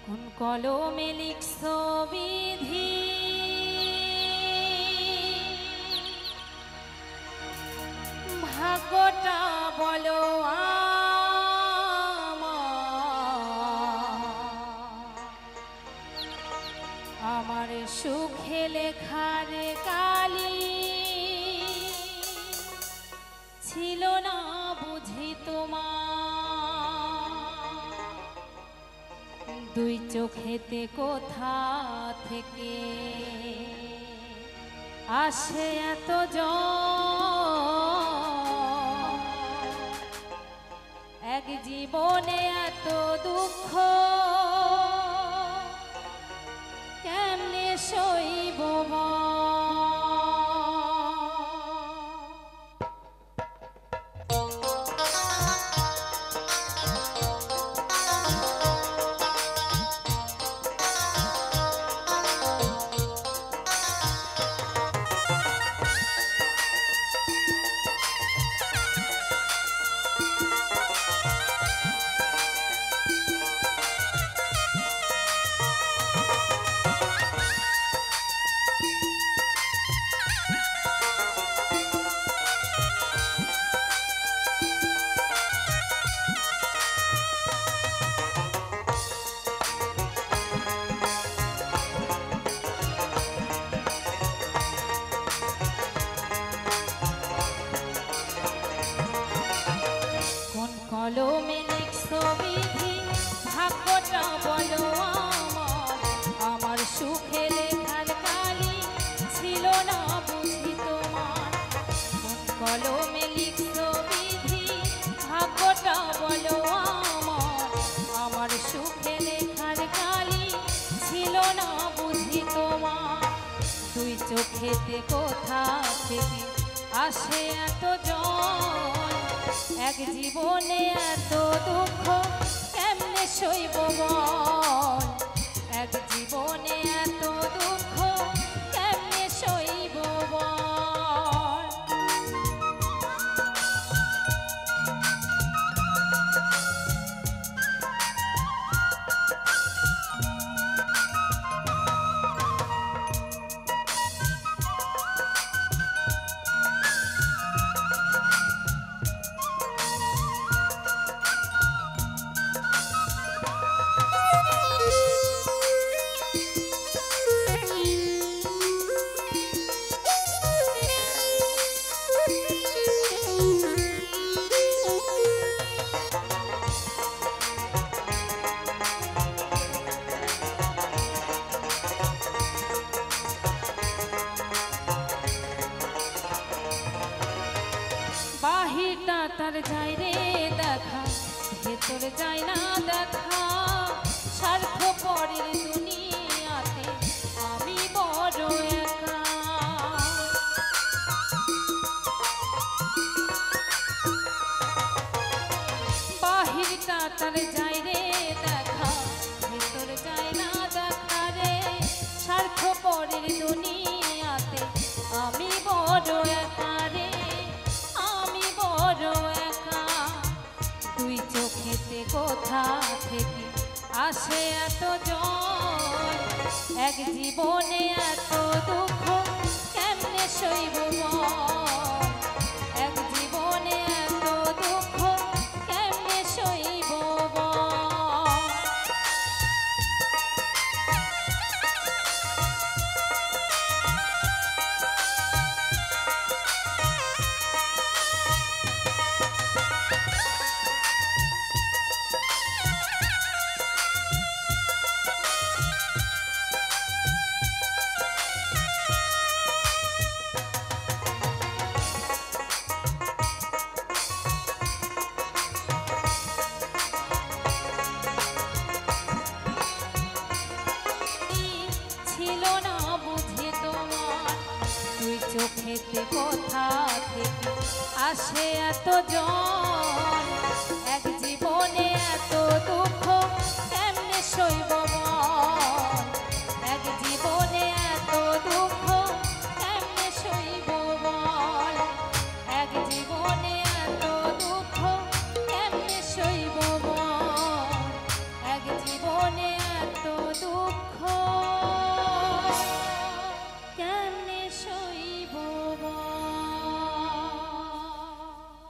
কোন কলমে লিখছো বিধি, ভাগ্যটা বলো আমার সুখে লেখার কালি ছিল না বুঝি তোমার। দুই চোখেতে কোথা থেকে আসে এত জল, এক জীবনে এত দুঃখ কেমনে সইব কলমে লিখছো বিধি, ভাগ্যটা বলো আমার সুখে লেখার কালি ছিল না বুঝি তোমার। কোন কলমে লিখছো বিধি, ভাগ্যটা বলো আমার সুখে লেখার কালি ছিল না বুঝি তোমার। দুই চোখেতে কোথা থেকে আসে এত জল, এক জীবনে এত দুঃখ কেমনে সইব বল, এক জীবনে এত দুঃখ কেমনে সইব বল। বাহিরটা তার যায় রে দেখা, ভেতর যায় না দেখা, স্বার্থ পরের দুনিয়াতে আমি বড় একা। বাহিরটা তার যায় রে দেখা, ভেতর যায় না দেখা রে, স্বার্থ পরের দুনিয়াতে আমি বড় একা রে, আমি বড় একা। দুই চোখেতে কোথা থেকে আসে এত জল, এক জীবনে এত দুঃখ কেমনে সইব বল, এক জীবনে এত দুঃখ কেমনে সইব বল। চোখেতে কোথা থেকে আসে এত জল, এক জীবনে এত দুঃখ কেমনে সইব বল, এক জীবনে এত দুঃখ কেমনে সইব বল, এক জীবনে এত দুঃখ কেমনে সইব বল, এক জীবনে এত দুঃখ